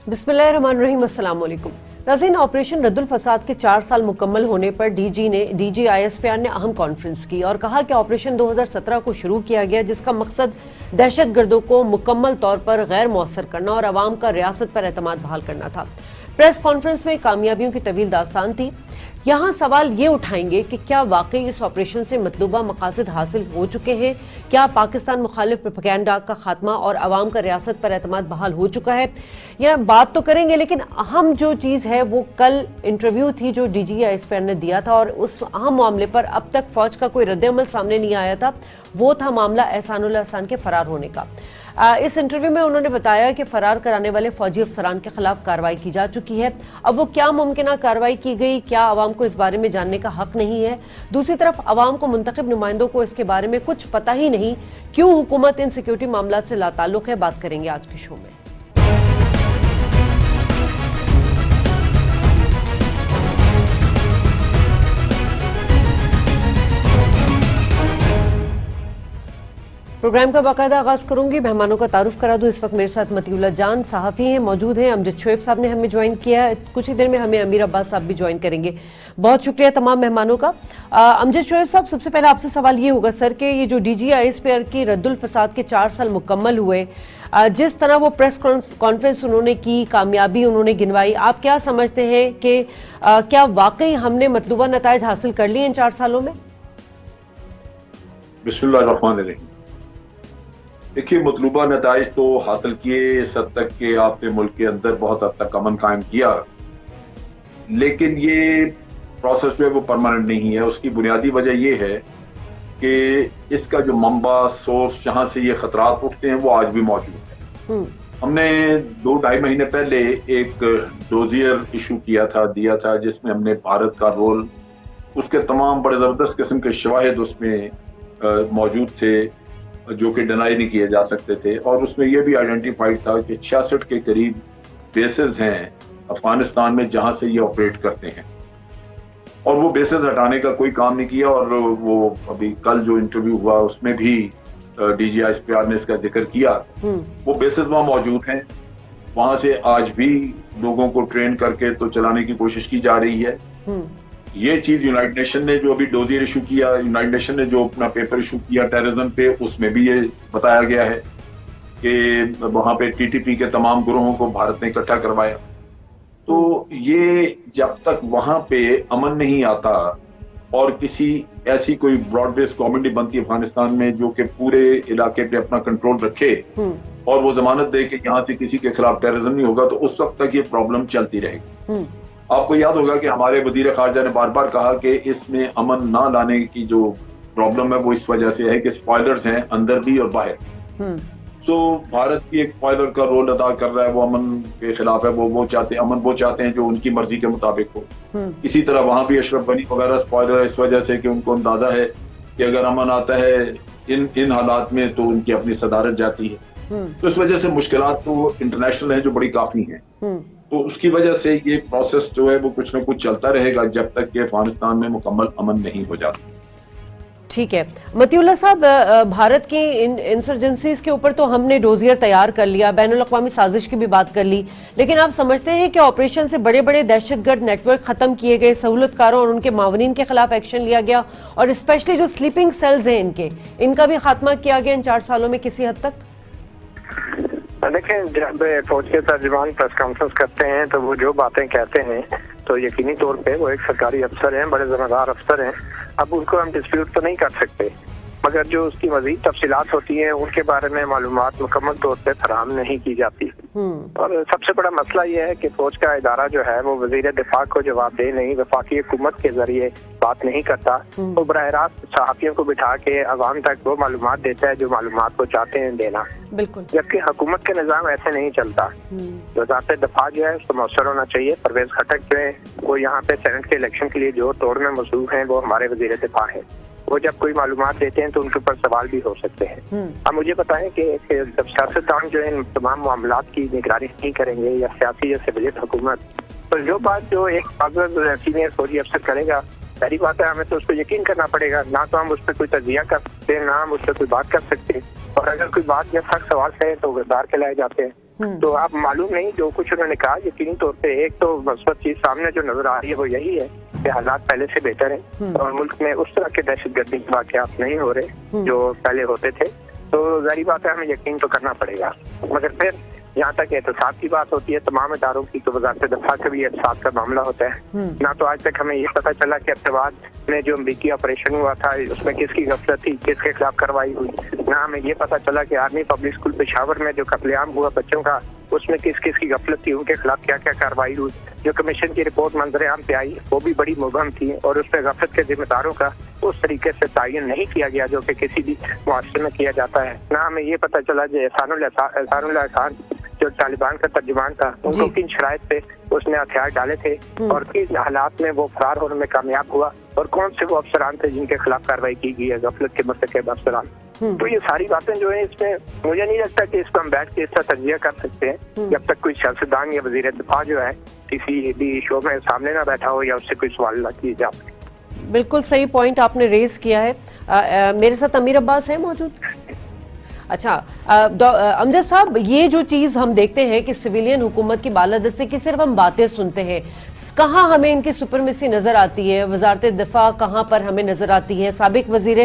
बिस्मिल्लाहिर्रहमानिर्रहीम, अस्सलाम वालेकुम। नाज़रीन, ऑपरेशन रद्दुल फसाद के 4 साल मुकम्मल होने पर डीजी ISPR ने अहम कॉन्फ्रेंस की और कहा कि ऑपरेशन 2017 को शुरू किया गया, जिसका मकसद दहशतगर्दों को मुकम्मल तौर पर गैर मौसर करना और अवाम का रियासत पर एतमाद बहाल करना था। प्रेस कॉन्फ्रेंस में कामयाबियों की तवील दास्तान थी। यहाँ सवाल ये उठाएंगे कि क्या वाकई इस ऑपरेशन से मतलूबा मकासद हासिल हो चुके हैं? क्या पाकिस्तान मुखालिफ प्रोपेगेंडा का खात्मा और अवाम का रियासत पर एतमाद बहाल हो चुका है? यह बात तो करेंगे, लेकिन अहम जो चीज़ है वो कल इंटरव्यू थी जो DG ISPR ने दिया था और उस अहम मामले पर अब तक फौज का कोई रद्द-ए-अमल सामने नहीं आया था। वो था मामला एहसानुल्लाह अहसान के फरार होने का। इस इंटरव्यू में उन्होंने बताया कि फरार कराने वाले फौजी अफसरान के खिलाफ कार्रवाई की जा चुकी है। अब वो क्या मुमकिन कार्रवाई की गई, क्या आवाम को इस बारे में जानने का हक नहीं है? दूसरी तरफ आवाम को मुंतखब नुमाइंदों को इसके बारे में कुछ पता ही नहीं। क्यों हुकूमत इन सिक्योरिटी मामला से लाताल्लुक है? बात करेंगे आज के शो में। प्रोग्राम का बाकायदा आगाज करूंगी, मेहमानों का तारुफ करा दूं। इस वक्त मेरे साथ मतीउल्लाह जान सहाफ़ी हैं, मौजूद हैं। अमजद शोएब साहब ने हमें ज्वाइन किया है, कुछ ही देर में हमें अमीर अब्बास साहब भी ज्वाइन करेंगे। बहुत शुक्रिया तमाम मेहमानों का। अमजद शोएब साहब, सबसे पहले आपसे सवाल ये होगा सर कि ये जो DG ISPR की रद्दुल फसाद के 4 साल मुकम्मल हुए, जिस तरह वो प्रेस कॉन्फ्रेंस उन्होंने की, कामयाबी उन्होंने गिनवाई, आप क्या समझते हैं कि क्या वाकई हमने मतलूबा नताइज हासिल कर लिए इन 4 सालों में? बिस्मिल्लाहिर्रहमानिर्रहीम। देखिए, मतलूबा नताइज तो हासिल किए इस हद तक कि आपने मुल्क के अंदर बहुत हद तक अमन कायम किया, लेकिन ये प्रोसेस जो है वो परमानेंट नहीं है। उसकी बुनियादी वजह ये है कि इसका जो मंबा सोर्स जहां से ये खतरात उठते हैं वो आज भी मौजूद है। हमने 2-2.5 महीने पहले एक डोजियर इशू दिया था जिसमें हमने भारत का रोल, उसके तमाम बड़े जबरदस्त किस्म के शवाहिद उसमें मौजूद थे जो कि डिनाई नहीं किए जा सकते थे। और उसमें यह भी आइडेंटिफाइड था कि 66 के करीब बेसेस हैं अफगानिस्तान में जहां से ये ऑपरेट करते हैं, और वो बेसेस हटाने का कोई काम नहीं किया। और वो अभी कल जो इंटरव्यू हुआ उसमें भी DG ISPR ने इसका जिक्र किया। वो बेसेस वहां मौजूद हैं, वहां से आज भी लोगों को ट्रेन करके तो चलाने की कोशिश की जा रही है। ये चीज यूनाइटेड नेशन ने जो अभी डोजियर इशू किया, यूनाइटेड नेशन ने जो अपना पेपर इशू किया टेररिज्म पे, उसमें भी ये बताया गया है कि वहां पे TTP के तमाम गिरोहों को भारत ने इकट्ठा करवाया। तो ये जब तक वहां पे अमन नहीं आता और किसी ऐसी कोई ब्रॉड बेस्ड गवर्नमेंट बनती है अफगानिस्तान में जो कि पूरे इलाके पे अपना कंट्रोल रखे और वो जमानत दे कि यहाँ से किसी के खिलाफ टेररिज्म नहीं होगा, तो उस वक्त तक ये प्रॉब्लम चलती रहेगी। आपको याद होगा कि हमारे वजीर खारजा ने बार बार कहा कि इसमें अमन ना लाने की जो प्रॉब्लम है वो इस वजह से है कि स्पॉयलर्स हैं अंदर भी और बाहर। तो भारत की एक स्पॉयलर का रोल अदा कर रहा है, वो अमन के खिलाफ है। वो चाहते हैं जो उनकी मर्जी के मुताबिक हो। इसी तरह वहां भी अशरफ गनी वगैरह स्पॉयलर है इस वजह से कि उनको अंदाजा है कि अगर अमन आता है इन हालात में तो उनकी अपनी सदारत जाती है। तो इस वजह से मुश्किलात तो इंटरनेशनल है जो बड़ी काफी हैं। तो उसकी वजह से ये प्रोसेस जो है वो कुछ ना कुछ चलता रहेगा जब तक कि अफगानिस्तान में मुकम्मल अमन नहीं हो जाता। ठीक है मतीउल्लाह साहब, भारत की इंसर्जेंसीज के ऊपर तो हमने डोजियर तैयार कर लिया, बैनुल अक़वामी साजिश की भी बात कर ली, लेकिन आप समझते हैं कि ऑपरेशन से बड़े बड़े दहशतगर्द नेटवर्क खत्म किए गए, सहूलतकारों और उनके मावनीन के खिलाफ एक्शन लिया गया, और स्पेशली जो स्लीपिंग सेल्स हैं इनका भी खात्मा किया गया इन 4 सालों में किसी हद तक? देखें, जब फौज के तर्जुमान प्रेस कॉन्फ्रेंस करते हैं तो वो जो बातें कहते हैं तो यकीनी तौर पे वो एक सरकारी अफसर हैं, बड़े जिम्मेदार अफसर हैं। अब उनको हम डिस्प्यूट तो नहीं कर सकते, मगर जो उसकी मजीद तफसीलात होती हैं उनके बारे में मालूमात मुकम्मल तौर पे फराहम नहीं की जाती। और सबसे बड़ा मसला ये है कि फौज का इदारा जो है वो वजीर दिफा को जवाबदेह नहीं, वफाकी हुकूमत के जरिए बात नहीं करता। वो बराह रास्त सहाफियों को बिठा के अवाम तक वो मालूमात देता है जो मालूमात को चाहते हैं देना, जबकि हुकूमत के निज़ाम ऐसे नहीं चलता। वज़ारत दिफा जो है उसको मौसर होना चाहिए। परवेज खटक जो है वो यहाँ पे सेनेट के इलेक्शन के लिए जो तोड़ में मसरूफ है वो हमारे वजीर दिफा है। वो जब कोई मालूमात देते हैं तो उनके ऊपर सवाल भी हो सकते हैं। अब मुझे बताएं कि जब सियासतदान जो इन तमाम मामलात की निगरानी नहीं करेंगे या सियासी या सिविलियत हुकूमत, तो जो बात जो एक सीनियर फौजी अफसर करेगा, पहली बात है हमें तो उसको यकीन करना पड़ेगा। ना तो हम उस पर कोई तजिया कर सकते हैं, ना हम उस पर कोई बात कर सकते हैं। और अगर कोई बात या सख्त सवाल करें तो गिरफ्तार के लाए जाते हैं। تو اب معلوم نہیں جو کچھ انہوں نے کہا یقینی طور پہ ایک تو مثبت چیز سامنے جو نظر آ رہی ہے وہ یہی ہے کہ حالات پہلے سے بہتر ہیں اور ملک میں اس طرح کے دہشت گردی کے واقعات نہیں ہو رہے جو پہلے ہوتے تھے. تو ظاہری بات ہے ہمیں یقین تو کرنا پڑے گا. مگر پھر جہاں تک احتساب کی بات ہوتی ہے تمام اداروں کی تو وزارت دفاع کا بھی احتساب کا معاملہ ہوتا ہے. نہ تو آج تک ہمیں یہ پتہ چلا کہ ابتواد میں جو امریکی آپریشن ہوا تھا اس میں کس کی غفلت تھی, کس کے خلاف کارروائی ہوئی. نہ ہمیں یہ پتہ چلا کہ آرمی پبلک اسکول پشاور میں جو قتل عام ہوا بچوں کا اس میں کس کس کی غفلت تھی, ان کے خلاف کیا کیا کارروائی ہوئی. جو کمیشن کی رپورٹ منظر عام پہ آئی وہ بھی بڑی مبہم تھی اور اس پہ غفلت کے ذمہ داروں کا اس طریقے سے تعین نہیں کیا گیا جو کہ کسی بھی معاشرے میں کیا جاتا ہے. نہ ہمیں یہ پتہ چلا کہ احسان اللہ خان جو طالبان کا ترجمان تھا ان کو کن شرائط پہ اس نے ہتھیار ڈالے تھے اور کس حالات میں وہ فرار ہونے میں کامیاب ہوا اور کون سے وہ افسران تھے جن کے خلاف کارروائی کی گئی ہے غفلت کے مرتکب افسران. تو یہ ساری باتیں جو ہیں اس میں مجھے نہیں لگتا کہ اس کو ہم بیٹھ کے اس طرح تجزیہ کر سکتے ہیں جب تک کوئی سیاستدان یا وزیر دفاع جو ہے کسی بھی شو میں سامنے نہ بیٹھا ہو یا اس سے کوئی سوال نہ کیے جا سکے. بالکل صحیح پوائنٹ آپ نے ریز کیا ہے. میرے ساتھ امیر عباس ہے موجود. اچھا امجد صاحب, یہ جو چیز ہم دیکھتے ہیں کہ سویلین حکومت کی بالادستی کی صرف ہم باتیں سنتے ہیں, کہاں ہمیں ان کی سپرمیسی نظر آتی ہے؟ وزارت دفاع کہاں پر ہمیں نظر آتی ہے؟ سابق وزیر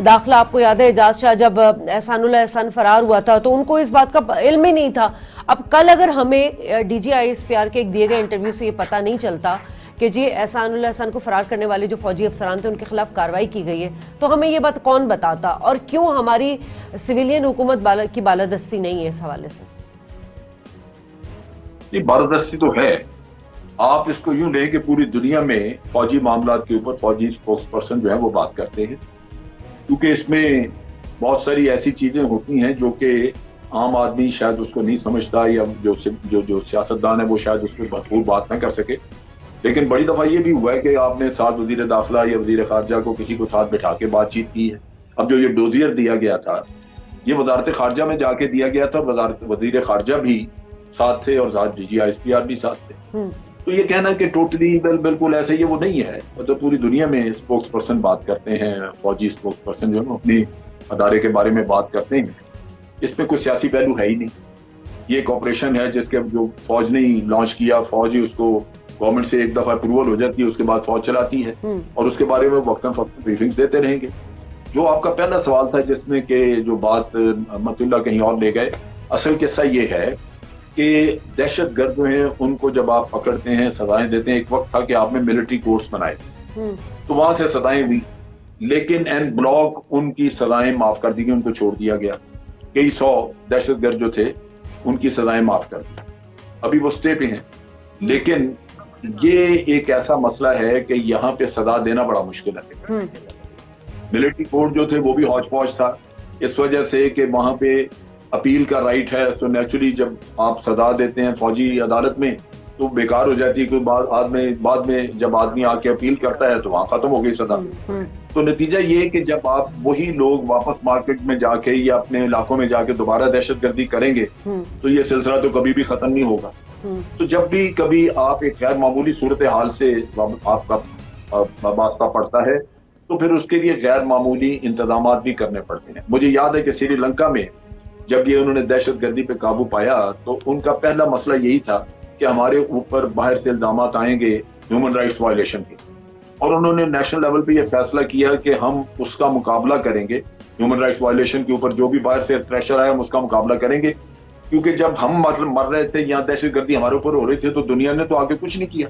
داخلہ آپ کو یاد ہے اعجاز شاہ جب احسان اللہ احسان فرار ہوا تھا تو ان کو اس بات کا علم ہی نہیں تھا. اب کل اگر ہمیں DGISPR کے ایک دیے گئے انٹرویو سے یہ پتہ نہیں چلتا کہ جی احسان اللہ احسان کو فرار کرنے والے جو فوجی افسران تھے ان کے خلاف کارروائی کی گئی ہے, تو ہمیں یہ بات کون بتاتا اور کیوں ہماری سویلین حکومت کی بالادستی نہیں ہے اس حوالے سے؟ یہ بالادستی تو ہے. آپ اس کو یوں لیں کہ پوری دنیا میں فوجی معاملات کے اوپر فوجی اسپوکس پرسن جو ہے وہ بات کرتے ہیں, کیونکہ اس میں بہت ساری ایسی چیزیں ہوتی ہیں جو کہ عام آدمی شاید اس کو نہیں سمجھتا یا جو سیاستدان ہے وہ شاید اس پہ بھرپور بات نہ کر سکے. لیکن بڑی دفعہ یہ بھی ہوا ہے کہ آپ نے ساتھ وزیر داخلہ یا وزیر خارجہ کو کسی کو ساتھ بٹھا کے بات چیت کی ہے. اب جو یہ ڈوزیئر دیا گیا تھا یہ وزارت خارجہ میں جا کے دیا گیا تھا, وزیر خارجہ بھی ساتھ تھے اور ساتھ DGISPR بھی ساتھ تھے. تو یہ کہنا کہ ٹوٹلی بالکل ایسے یہ وہ نہیں ہے. مطلب پوری دنیا میں اسپوکس پرسن بات کرتے ہیں, فوجی اسپوکس پرسن جو ہے اپنی ادارے کے بارے میں بات کرتے ہیں. اس میں کوئی سیاسی پہلو ہے ہی نہیں. یہ ایک آپریشن ہے جس کے جو فوج نے لانچ کیا, فوج ہی اس کو گورنمنٹ سے ایک دفعہ اپروول ہو جاتی ہے, اس کے بعد فوج چلاتی ہے اور اس کے بارے میں وقتاً فوقتاً بریفنگز دیتے رہیں گے. جو آپ کا پہلا سوال تھا جس میں کہ جو بات مت اللہ کہیں اور لے گئے, اصل قصہ یہ ہے کہ دہشت گرد جو ہیں ان کو جب آپ پکڑتے ہیں سزائیں دیتے ہیں, ایک وقت تھا کہ آپ نے ملٹری کورٹس بنائے تو وہاں سے سزائیں ہوئی, لیکن این بلاک ان کی سزائیں معاف کر دی گئی, ان کو چھوڑ دیا گیا. کئی 100 دہشت گرد جو تھے ان کی سزائیں معاف کر دی, ابھی وہ اسٹے پہ ہیں. لیکن یہ ایک ایسا مسئلہ ہے کہ یہاں پہ سزا دینا بڑا مشکل ہے. ملٹری کورٹ جو تھے وہ بھی ہوچ پوچ تھا اس وجہ سے کہ وہاں پہ اپیل کا رائٹ ہے, تو نیچرلی جب آپ سزا دیتے ہیں فوجی عدالت میں تو بیکار ہو جاتی ہے. بعد میں جب آدمی آ کے اپیل کرتا ہے تو وہاں ختم ہو گئی سزا. تو نتیجہ یہ کہ جب آپ وہی لوگ واپس مارکیٹ میں جا کے یا اپنے علاقوں میں جا کے دوبارہ دہشت گردی کریں گے تو یہ سلسلہ تو کبھی بھی ختم نہیں ہوگا. تو جب بھی کبھی آپ ایک غیر معمولی صورتحال سے آپ کا وابستہ پڑتا ہے تو پھر اس کے لیے غیر معمولی انتظامات بھی کرنے پڑتے ہیں. مجھے یاد ہے کہ سری لنکا میں جب یہ انہوں نے دہشت گردی پہ قابو پایا تو ان کا پہلا مسئلہ یہی تھا کہ ہمارے اوپر باہر سے الزامات آئیں گے ہیومن رائٹس وائلیشن کے, اور انہوں نے نیشنل لیول پہ یہ فیصلہ کیا کہ ہم اس کا مقابلہ کریں گے. ہیومن رائٹس وائلیشن کے اوپر جو بھی باہر سے پریشر آیا ہم اس کا مقابلہ کریں گے, کیونکہ جب ہم مطلب مر رہے تھے یا دہشت گردی ہمارے اوپر ہو رہی تھی تو دنیا نے تو آگے کچھ نہیں کیا,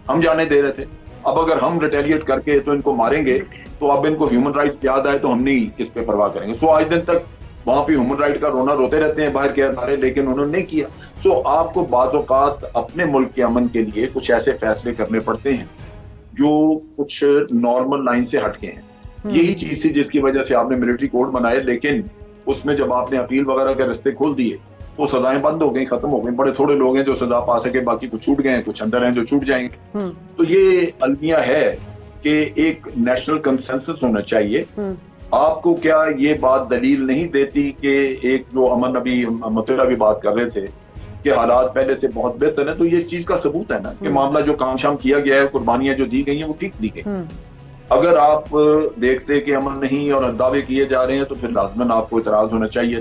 ہم جانے دے رہے تھے. اب اگر ہم ریٹیلیٹ کر کے تو ان کو ماریں گے تو اب ان کو ہیومن رائٹ یاد آئے تو ہم نہیں اس پہ پرواہ کریں گے. سو آج دن تک وہاں پہ ہیومن رائٹ کا رونا روتے رہتے ہیں باہر کے ادارے, لیکن انہوں نے نہیں کیا. سو آپ کو بعض اوقات اپنے ملک کے امن کے لیے کچھ ایسے فیصلے کرنے پڑتے ہیں جو کچھ نارمل لائن سے ہٹ کے ہیں. یہی چیز تھی جس کی وجہ سے آپ نے ملٹری کوڈ بنائے, لیکن اس میں جب آپ نے اپیل وغیرہ کے رستے کھول دیے تو سزائیں بند ہو گئیں, ختم ہو گئیں. بڑے تھوڑے لوگ ہیں جو سزا پا سکے, باقی کچھ چھوٹ گئے ہیں, کچھ اندر ہیں جو چھوٹ جائیں گے. تو یہ المیہ ہے کہ ایک نیشنل کنسنسس ہونا چاہیے. آپ کو کیا یہ بات دلیل نہیں دیتی کہ ایک جو امن ابھی مطلع بھی بات کر رہے تھے کہ حالات پہلے سے بہت بہتر ہیں, تو یہ اس چیز کا ثبوت ہے نا کہ معاملہ جو کام شام کیا گیا ہے, قربانیاں جو دی گئی ہیں وہ ٹھیک دی گئی. اگر آپ دیکھتے کہ امن نہیں اور دعوے کیے جا رہے ہیں تو پھر لازماً آپ کو اعتراض ہونا چاہیے.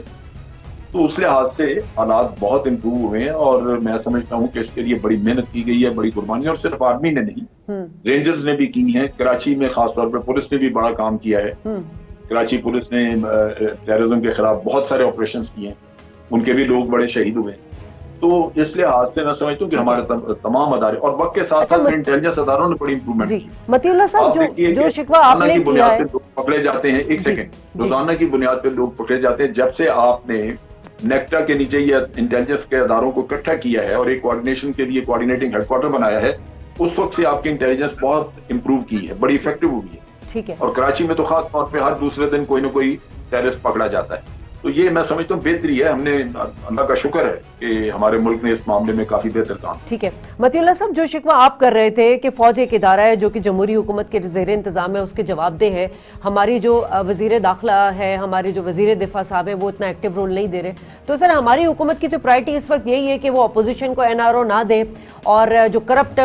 تو اس لحاظ سے حالات بہت امپروو ہوئے ہیں اور میں سمجھتا ہوں کہ اس کے لیے بڑی محنت کی گئی ہے, بڑی قربانی, اور صرف آرمی نے نہیں, رینجرز نے بھی کی ہیں. کراچی میں خاص طور پہ پولیس نے بھی بڑا کام کیا ہے. کراچی پولیس نے ٹیررزم کے خلاف بہت سارے آپریشنز کیے ہیں, ان کے بھی لوگ بڑے شہید ہوئے. تو اس لحاظ سے میں سمجھتا ہوں کہ ہمارے تمام ادارے اور وقت کے ساتھ ساتھ انٹیلیجنس اداروں نے بڑی امپروومنٹ کی. متی اللہ صاحب, جو شکوہ آپ نے کیا ہے, لوگ پکڑے جاتے ہیں, ایک سیکنڈ, روزانہ کی بنیاد پہ لوگ پکڑے جاتے ہیں. جب سے آپ نے نیکٹا کے نیچے یا انٹیلیجنس کے اداروں کو اکٹھا کیا ہے اور ایک کوآرڈینیشن کے لیے کوآرڈینیٹنگ ہیڈ کوارٹر بنایا ہے, اس وقت سے آپ کی انٹیلیجنس بہت امپروو کی ہے, بڑی افیکٹو ہوئی ہے. ٹھیک ہے. اور کراچی میں تو خاص طور پہ ہر دوسرے دن کوئی نہ کوئی ٹیررسٹ پکڑا جاتا ہے. تو یہ میں سمجھتا ہوں بہتری ہے. ہم نے اللہ کا شکر ہے کہ ہمارے ملک نے اس معاملے میں کافی بہتر کام. ٹھیک ہے. متی اللہ صاحب, جو شکوہ آپ کر رہے تھے کہ فوج ایک ادارہ ہے جو کہ جمہوری حکومت کے زیر انتظام ہے, اس کے جواب دہ ہے. ہماری جو وزیر داخلہ ہے, ہمارے جو وزیر دفاع صاحب ہیں, وہ اتنا ایکٹیو رول نہیں دے رہے. تو سر, ہماری حکومت کی تو پرائرٹی اس وقت یہی ہے کہ وہ اپوزیشن کو NRO نہ دے, اور جو کرپٹ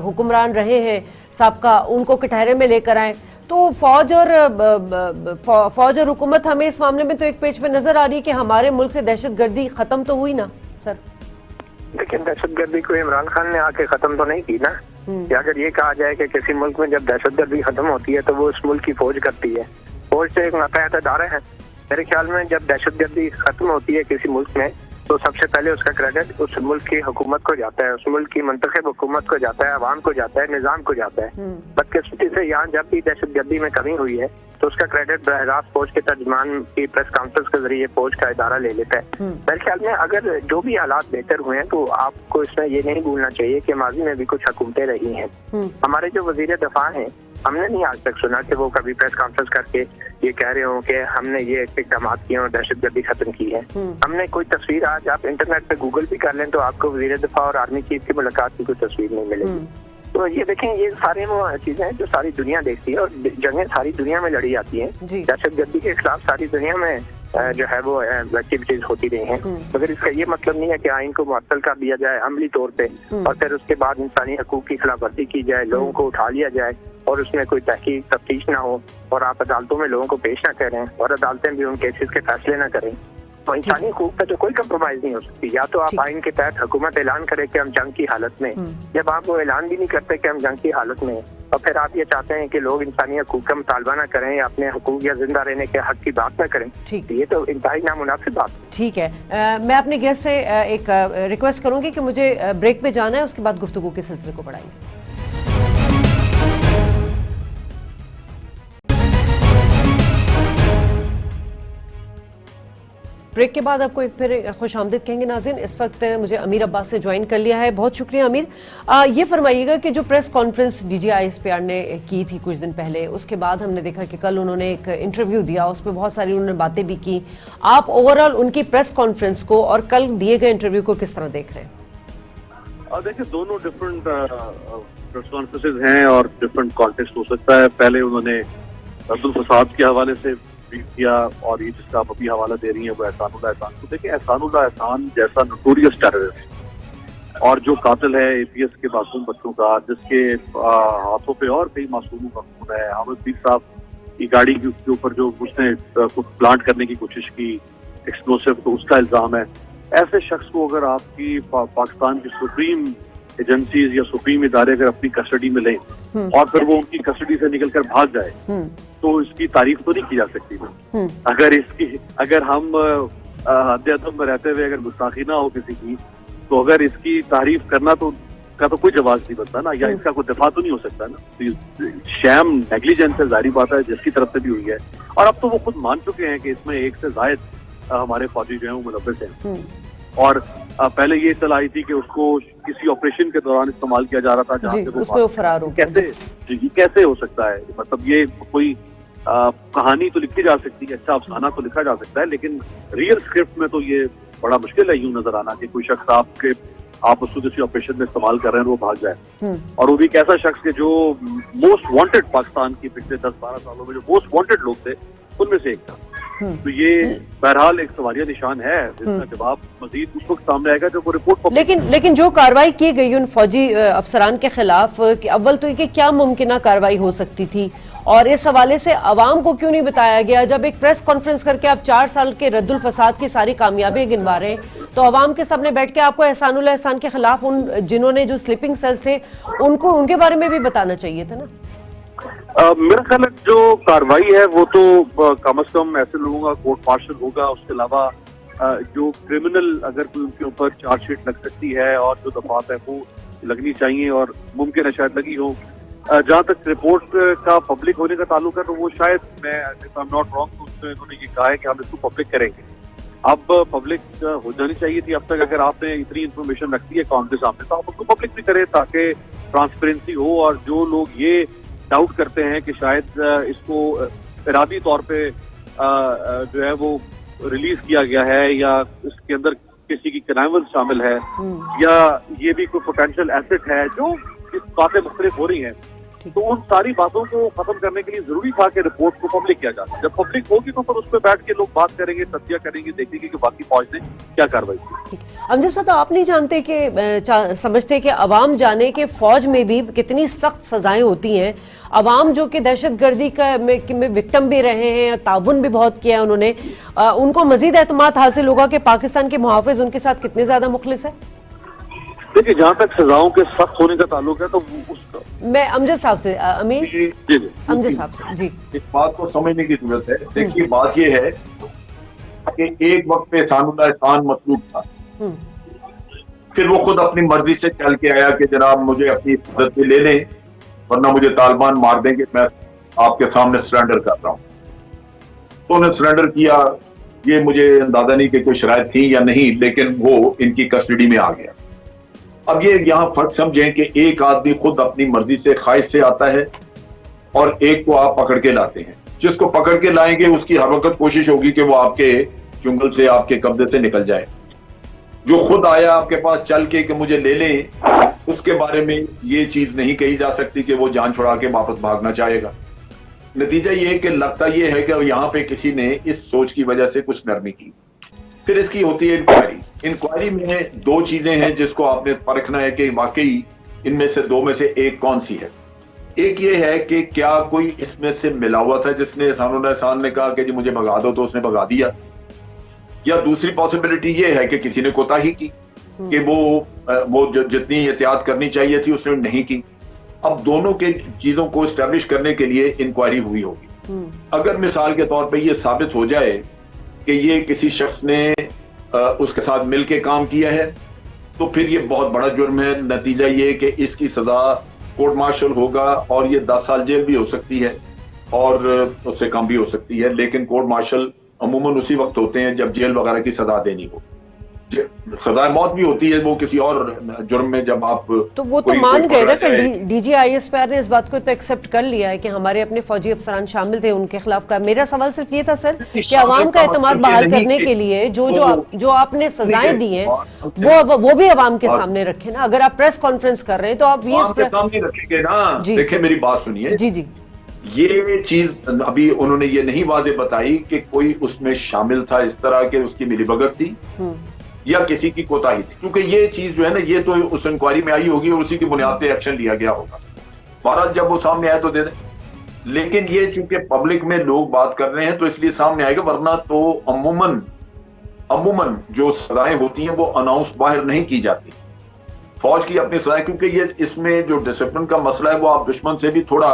حکمران رہے ہیں سابقہ, ان کو کٹہرے میں لے کر آئیں. تو فوج اور حکومت ہمیں اس معاملے میں تو ایک پیج پہ نظر آ رہی ہے کہ ہمارے ملک سے دہشت گردی ختم تو ہوئی نا سر. لیکن دہشت گردی کو عمران خان نے آ کے ختم تو نہیں کی نا. یا اگر یہ کہا جائے کہ کسی ملک میں جب دہشت گردی ختم ہوتی ہے تو وہ اس ملک کی فوج کرتی ہے. فوج سے ایک ماتحت ادارے ہیں. میرے خیال میں جب دہشت گردی ختم ہوتی ہے کسی ملک میں تو سب سے پہلے اس کا کریڈٹ اس ملک کی حکومت کو جاتا ہے, اس ملک کی منتخب حکومت کو جاتا ہے, عوام کو جاتا ہے, نظام کو جاتا ہے. بدقسمتی سے یہاں جب بھی دہشت گردی میں کمی ہوئی ہے تو اس کا کریڈٹ براہ راست فوج کے ترجمان کی پریس کانفرنس کے ذریعے فوج کا ادارہ لے لیتا ہے. میرے خیال میں اگر جو بھی حالات بہتر ہوئے ہیں تو آپ کو اس میں یہ نہیں بھولنا چاہیے کہ ماضی میں بھی کچھ حکومتیں رہی ہیں. ہمارے جو وزیر دفاع ہیں, ہم نے نہیں آج تک سنا کہ وہ کبھی پریس کانفرنس کر کے یہ کہہ رہے ہوں کہ ہم نے یہ اقدامات کیے اور دہشت گردی ختم کی ہے. ہم نے کوئی تصویر, آج آپ انٹرنیٹ پہ گوگل بھی کر لیں تو آپ کو وزیر دفاع اور آرمی چیف کی ملاقات کی کوئی تصویر نہیں ملے گی. تو یہ دیکھیں, یہ سارے وہ چیزیں ہیں جو ساری دنیا دیکھتی ہے, اور جنگیں ساری دنیا میں لڑی جاتی ہیں. دہشت گردی کے خلاف ساری دنیا میں جو ہے وہ ایکٹیویٹیز ہوتی رہی ہیں, مگر اس کا یہ مطلب نہیں ہے کہ آئین کو معطل کر دیا جائے عملی طور پہ اور پھر اس کے بعد انسانی حقوق کی خلاف ورزی کی جائے, لوگوں کو اٹھا لیا جائے اور اس میں کوئی تحقیق تفتیش نہ ہو, اور آپ عدالتوں میں لوگوں کو پیش نہ کریں اور عدالتیں بھی ان کیسز کے فیصلے نہ کریں. تو انسانی حقوق پہ تو کوئی کمپرومائز نہیں ہو سکتی. یا تو آپ آئین کے تحت حکومت اعلان کرے کہ ہم جنگ کی حالت میں, جب آپ وہ اعلان بھی نہیں کرتے کہ ہم جنگ کی حالت میں, اور پھر آپ یہ چاہتے ہیں کہ لوگ انسانی حقوق کا مطالبہ نہ کریں یا اپنے حقوق یا زندہ رہنے کے حق کی بات نہ کریں, یہ تو انتہائی نامناسب بات ہے. ٹھیک ہے. میں اپنے گیسٹ سے ایک ریکویسٹ کروں گی کہ مجھے بریک پہ جانا ہے, اس کے بعد گفتگو کے سلسلے کو بڑھائیں گے. بریک کے بعد آپ کو ایک پھر خوش آمدید کہیں گے ناظرین. اس وقت مجھے امیر عباس سے جوائن کر لیا ہے. بہت شکریہ امیر. یہ فرمائیے گا کہ جو پریس کانفرنس DGI نے کی تھی کچھ دن پہلے, اس کے بعد ہم نے دیکھا کہ کل انہوں نے ایک انٹرویو دیا, اس پہ بہت ساری انہوں نے باتیں بھی کی. آپ اوور آل ان کی پریس کانفرنس کو اور کل دیے گئے انٹرویو کو کس طرح دیکھ رہے ہیں؟ دیکھیں, دونوں ڈفرنٹ پریس کانفرنسز ہیں اور ڈفرنٹ کانٹیکسٹ ہو سکتا ہے. پہلے انہوں نے رد الفساد کے حوالے سے کیا, اور یہ جس کا آپ ابھی حوالہ دے رہی ہیں وہ احسان اللہ احسان کو. دیکھیں, احسان اللہ احسان جیسا نوٹوریس ٹیررسٹ اور جو قاتل ہے APS کے معصوم بچوں کا, جس کے ہاتھوں پہ اور کئی معصوموں کا خون ہے, حامد پیر صاحب کی گاڑی کے اوپر جو اس نے پلانٹ کرنے کی کوشش کی ایکسپلوسیو, تو اس کا الزام ہے. ایسے شخص کو اگر آپ کی پاکستان کی سپریم ایجنسیز یا سپریم ادارے اگر اپنی کسٹڈی میں لیں اور پھر وہ ان کی کسٹڈی سے نکل کر بھاگ جائے تو اس کی تعریف تو نہیں کی جا سکتی. اگر ہم حد ادب میں رہتے ہوئے اگر گستاخی نہ ہو کسی کی, تو اگر اس کی تعریف کرنا تو کا تو کوئی جواز نہیں بنتا نا, یا اس کا کوئی دفاع تو نہیں ہو سکتا نا. شیم نیگلیجنس ہے, ظاہری بات ہے, جس کی طرف سے بھی ہوئی ہے. اور اب تو وہ خود مان چکے ہیں کہ اس میں ایک سے زائد ہمارے فوجی جو ہیں وہ ملوث ہیں. اور پہلے یہ اطلاع آئی تھی کہ اس کو کسی آپریشن کے دوران استعمال کیا جا رہا تھا جہاں سے وہ فرار ہو. کیسے ہو سکتا ہے؟ مطلب یہ کوئی کہانی تو لکھی جا سکتی ہے, اچھا افسانہ تو لکھا جا سکتا ہے, لیکن ریئل اسکرپٹ میں تو یہ بڑا مشکل ہے یوں نظر آنا کہ کوئی شخص آپ اس کو کسی آپریشن میں استعمال کر رہے ہیں وہ بھاگ جائے. اور وہ بھی ایک ایسا شخص کہ جو موسٹ وانٹیڈ پاکستان کی پچھلے 10-12 سالوں میں جو موسٹ وانٹیڈ لوگ تھے ان میں سے ایک تھا. تو یہ بہرحال ایک سوالیہ نشان ہے جس کا جواب مزید اس وقت سامنے آئے گا جب وہ رپورٹ لیکن جو کارروائی کی گئی ان فوجی افسران کے خلاف، اول تو یہ کہ کیا ممکنہ کارروائی ہو سکتی تھی، اور اس حوالے سے عوام کو کیوں نہیں بتایا گیا؟ جب ایک پریس کانفرنس کر کے آپ 4 سال کے رد الفساد کی ساری کامیابیاں گنوا رہے ہیں تو عوام کے سامنے بیٹھ کے آپ کو احسان اللہ احسان کے خلاف ان جنہوں نے جو سلیپنگ سیلز تھے ان کے بارے میں بھی بتانا چاہیے تھا نا؟ میرا خیال ہے جو کاروائی ہے وہ تو کم از کم ایسے لوگوں کا کورٹ مارشل ہوگا، اس کے علاوہ جو کرمنل اگر کوئی ان کے اوپر چارج شیٹ لگ سکتی ہے اور جو دفعات ہے وہ لگنی چاہیے اور ممکن ہے شاید لگی ہو۔ جہاں تک رپورٹ کا پبلک ہونے کا تعلق ہے تو وہ شاید میں ناٹ رانگ اس میں انہوں نے یہ کہا ہے کہ ہم اس کو پبلک کریں گے۔ اب پبلک ہو جانی چاہیے تھی اب تک، اگر آپ نے اتنی انفارمیشن رکھتی ہے قوم کے سامنے تو آپ اس کو پبلک بھی کریں تاکہ ٹرانسپیرنسی ہو، اور جو لوگ یہ ڈاؤٹ کرتے ہیں کہ شاید اس کو ارادی طور پہ جو ہے وہ ریلیز کیا گیا ہے یا اس کے اندر کسی کی کنائیول شامل ہے یا یہ بھی کوئی پوٹینشیل ایسٹ ہے، جو باتیں مختلف ہو رہی ہیں، تو ان ساری باتوں کو ختم کرنے کے لیے ضروری تھا کہ رپورٹ کو پبلک کیا جاتا ہے۔ جب پبلک ہوگی تو پھر اس پہ بیٹھ کے لوگ بات کریں گے، تجزیہ کریں گے، دیکھیں گے کہ باقی فوج نے کیا کاروائی کی۔ امجد صاحب، آپ نہیں جانتے کہ سمجھتے کہ عوام جانے کہ فوج میں بھی کتنی سخت سزائیں ہوتی ہیں، عوام جو کہ دہشت گردی کا میں وکٹم بھی رہے ہیں، تعاون بھی بہت کیا ہے انہوں نے، ان کو مزید اعتماد حاصل ہوگا کہ پاکستان کے محافظ ان کے ساتھ کتنے زیادہ مخلص ہیں؟ دیکھیے جہاں تک سزاؤں کے سخت ہونے کا تعلق ہے تو اس کا میں امجد صاحب سے امین امجد صاحب سے جی اس بات کو سمجھنے کی ضرورت ہے۔ دیکھیے بات یہ ہے کہ ایک وقت پہ احسان اللہ احسان مطلوب تھا، پھر وہ خود اپنی مرضی سے چل کے آیا کہ جناب مجھے اپنی عزت پہ لے لیں ورنہ مجھے طالبان مار دیں گے، میں آپ کے سامنے سرنڈر کر رہا ہوں۔ تو انہوں نے سرنڈر کیا، یہ مجھے اندازہ نہیں کہ کوئی شرائط تھی یا نہیں، لیکن وہ ان کی کسٹڈی میں آ گیا۔ اب یہ یہاں فرق سمجھیں کہ ایک آدمی خود اپنی مرضی سے خواہش سے آتا ہے اور ایک کو آپ پکڑ کے لاتے ہیں۔ جس کو پکڑ کے لائیں گے اس کی ہر وقت کوشش ہوگی کہ وہ آپ کے چنگل سے، آپ کے قبضے سے نکل جائے۔ جو خود آیا آپ کے پاس چل کے کہ مجھے لے لیں، اس کے بارے میں یہ چیز نہیں کہی جا سکتی کہ وہ جان چھڑا کے واپس بھاگنا چاہے گا۔ نتیجہ یہ کہ لگتا یہ ہے کہ یہاں پہ کسی نے اس سوچ کی وجہ سے کچھ نرمی کی۔ پھر اس کی ہوتی ہے انکوائری۔ انکوائری میں 2 چیزیں ہیں جس کو آپ نے پرکھنا ہے کہ واقعی ان میں سے 2 میں سے ایک کون سی ہے۔ ایک یہ ہے کہ کیا کوئی اس میں سے ملا ہوا تھا جس نے احسان اللہ احسان نے کہا کہ جی مجھے بھگا دو تو اس نے بھگا دیا، یا دوسری پاسبلٹی یہ ہے کہ کسی نے کوتاہی کی کہ وہ جتنی احتیاط کرنی چاہیے تھی اس نے نہیں کی۔ اب دونوں کے چیزوں کو اسٹیبلش کرنے کے لیے انکوائری ہوئی ہوگی۔ اگر مثال کے طور پہ یہ ثابت ہو جائے کہ یہ کسی شخص نے اس کے ساتھ مل کے کام کیا ہے تو پھر یہ بہت بڑا جرم ہے۔ نتیجہ یہ کہ اس کی سزا کورٹ مارشل ہوگا اور یہ 10 سال جیل بھی ہو سکتی ہے اور اس سے کم بھی ہو سکتی ہے، لیکن کورٹ مارشل عموماً اسی وقت ہوتے ہیں جب جیل وغیرہ کی سزا دینی ہو۔ سزائے موت بھی ہوتی ہے وہ کسی اور جرم میں جب آپ تو وہ تو مان گئے نا کہ D G I S P R نے اس بات کو تو ایکسپٹ کر لیا ہے کہ ہمارے اپنے فوجی افسران شامل تھے ان کے خلاف کا۔ میرا سوال صرف یہ تھا سر کہ عوام کا اعتماد بحال کرنے کے لیے جو آپ نے سزائیں دی ہیں وہ بھی عوام کے سامنے رکھیں نا۔ اگر آپ پریس کانفرنس کر رہے ہیں تو آپ یہ سامنے رکھیں گے نا۔ دیکھیں میری بات سنیے، جی جی، یہ چیز ابھی انہوں نے یہ نہیں واضح بتائی کہ کوئی اس میں شامل تھا اس طرح کہ اس کی ملی بھگت تھی یا کسی کی کوتاہی تھی، کیونکہ یہ چیز جو ہے نا یہ تو اس انکوائری میں آئی ہوگی اور اسی کی بنیاد پہ ایکشن لیا گیا ہوگا۔ بہرحال جب وہ سامنے آئے تو دے دیں، لیکن یہ چونکہ پبلک میں لوگ بات کر رہے ہیں تو اس لیے سامنے آئے گا، ورنہ تو عموماً جو سزائیں ہوتی ہیں وہ اناؤنس باہر نہیں کی جاتی فوج کی اپنی سزائیں، کیونکہ یہ اس میں جو ڈسپلن کا مسئلہ ہے وہ آپ دشمن سے بھی تھوڑا